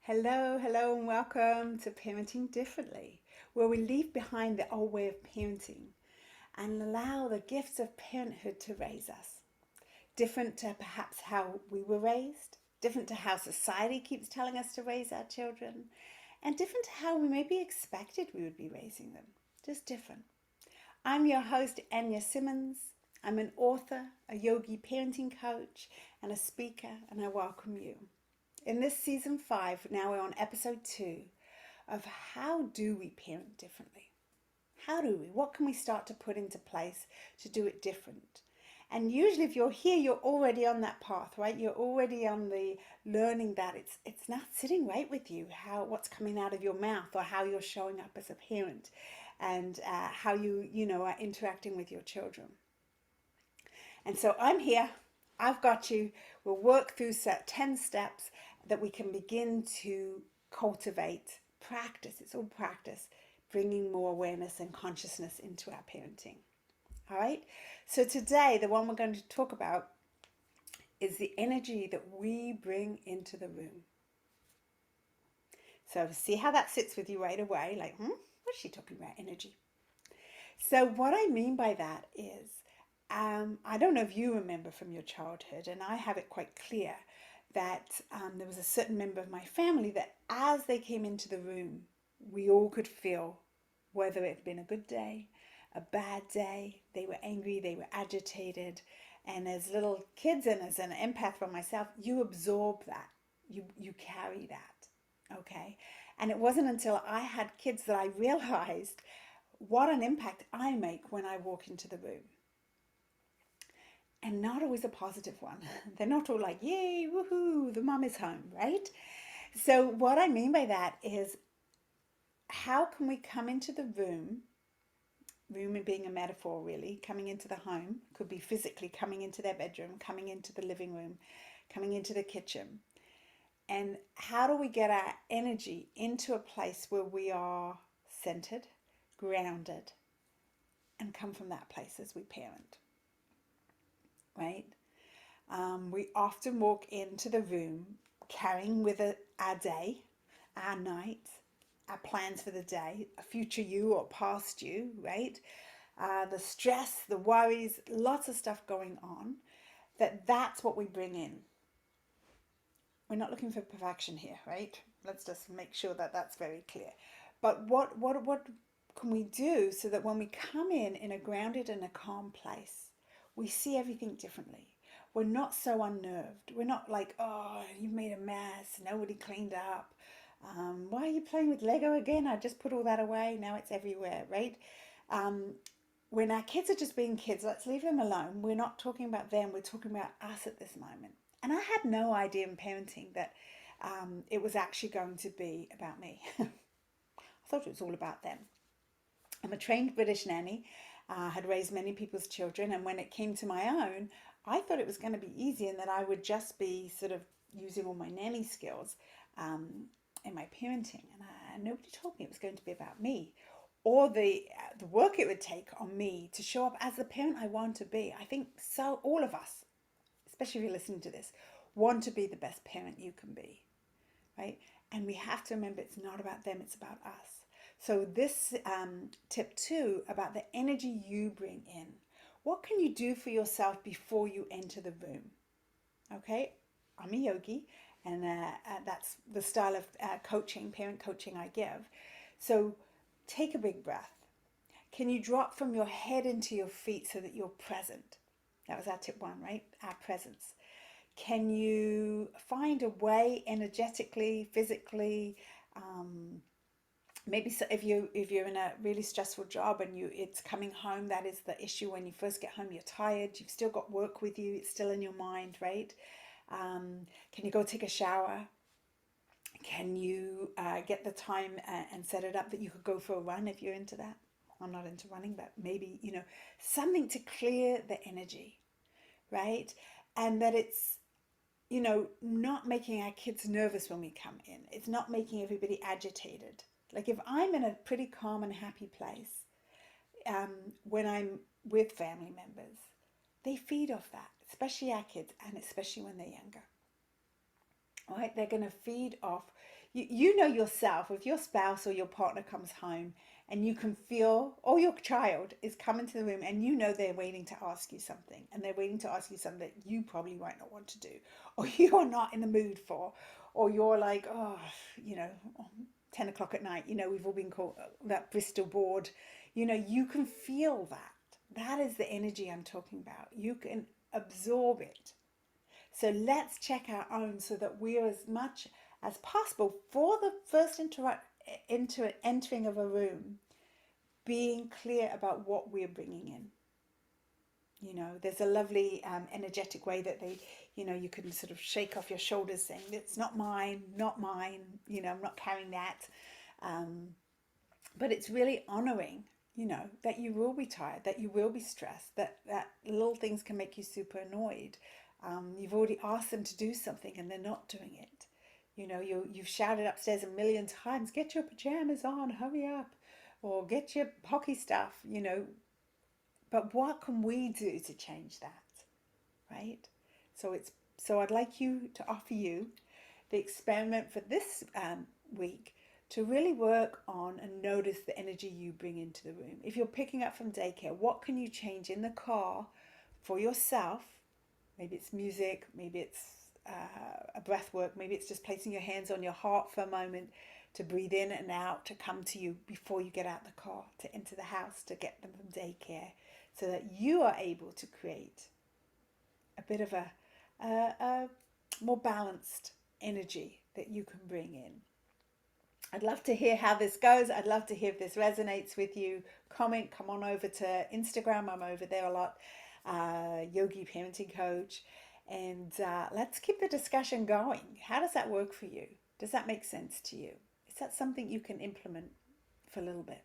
Hello, hello, and welcome to Parenting Differently, where we leave behind the old way of parenting and allow the gifts of parenthood to raise us. Different to perhaps how we were raised, different to how society keeps telling us to raise our children, and different to how we maybe expected we would be raising them. Just different. I'm your host, Anja Simmons. I'm an author, a yogi parenting coach, and a speaker, and I welcome you. In this season 5, now we're on episode 2 of how do we parent differently? How do we? What can we start to put into place to do it different? And usually if you're here, you're already on that path, right? You're already on the learning that it's not sitting right with you, how what's coming out of your mouth or how you're showing up as a parent and how you are interacting with your children. And so I'm here. I've got you. We'll work through 10 steps that we can begin to cultivate, practice. It's all practice, bringing more awareness and consciousness into our parenting. All right. So today, the one we're going to talk about is the energy that we bring into the room. So see how that sits with you right away. Like, what's she talking about? Energy. So what I mean by that is, I don't know if you remember from your childhood, and I have it quite clear that there was a certain member of my family that as they came into the room, we all could feel whether it had been a good day, a bad day, they were angry, they were agitated. And as little kids and as an empath for myself, you absorb that, you carry that, okay? And it wasn't until I had kids that I realized what an impact I make when I walk into the room. And not always a positive one. They're not all like, yay, woohoo, the mum is home, right? So what I mean by that is how can we come into the room being a metaphor really, coming into the home, could be physically coming into their bedroom, coming into the living room, coming into the kitchen. And how do we get our energy into a place where we are centered, grounded, and come from that place as we parent? Right? We often walk into the room carrying with it our day, our night, our plans for the day, a future you or past you, right? The stress, the worries, lots of stuff going on, that's what we bring in. We're not looking for perfection here, right? Let's just make sure that that's very clear. But what can we do so that when we come in a grounded and a calm place, we see everything differently? We're not so unnerved. We're not like, oh, you've made a mess, nobody cleaned up. Why are you playing with Lego again? I just put all that away, now it's everywhere, right? When our kids are just being kids, let's leave them alone. We're not talking about them, we're talking about us at this moment. And I had no idea in parenting that it was actually going to be about me. I thought it was all about them. I'm a trained British nanny, had raised many people's children, and when it came to my own, I thought it was going to be easy and that I would just be sort of using all my nanny skills in my parenting. And nobody told me it was going to be about me or the work it would take on me to show up as the parent I want to be. I think so. All of us, especially if you're listening to this, want to be the best parent you can be, right? And we have to remember it's not about them, it's about us. So this tip 2 about the energy you bring in. What can you do for yourself before you enter the room? Okay, I'm a yogi, and that's the style of coaching, parent coaching I give. So take a big breath. Can you drop from your head into your feet so that you're present? That was our tip 1, right? Our presence. Can you find a way energetically, physically, maybe so if you're in a really stressful job and it's coming home, that is the issue. When you first get home, you're tired, you've still got work with you, it's still in your mind, right? Can you go take a shower? Can you get the time and set it up that you could go for a run if you're into that? I'm not into running, but maybe, something to clear the energy, right? And that it's, not making our kids nervous when we come in. It's not making everybody agitated. Like if I'm in a pretty calm and happy place, when I'm with family members, they feed off that, especially our kids and especially when they're younger. right? They're going to feed off. You know yourself, if your spouse or your partner comes home and you can feel, or your child is coming to the room and you know they're waiting to ask you something, and they're waiting to ask you something that you probably might not want to do, or you're not in the mood for, or you're like, oh, you know, 10 o'clock at night, you know, we've all been called that Bristol board, you know, you can feel that. That is the energy I'm talking about. You can absorb it. So let's check our own so that we're as much as possible for the first entering of a room, being clear about what we're bringing in. You know, there's a lovely energetic way that they, you know, you can sort of shake off your shoulders saying, it's not mine, not mine, you know, I'm not carrying that. Um, but it's really honoring, you know, that you will be tired, that you will be stressed, that little things can make you super annoyed. You've already asked them to do something and they're not doing it. You know, you've shouted upstairs a million times, get your pajamas on, hurry up, or get your hockey stuff, you know. But what can we do to change that, right? So I'd like you to offer you the experiment for this week to really work on and notice the energy you bring into the room. If you're picking up from daycare, what can you change in the car for yourself? Maybe it's music, maybe it's a breath work, maybe it's just placing your hands on your heart for a moment to breathe in and out, to come to you before you get out the car, to enter the house, to get them from daycare, so that you are able to create a bit of a more balanced energy that you can bring in. I'd love to hear how this goes. I'd love to hear if this resonates with you. Comment, come on over to Instagram. I'm over there a lot. Yogi Parenting Coach. And let's keep the discussion going. How does that work for you? Does that make sense to you? Is that something you can implement for a little bit?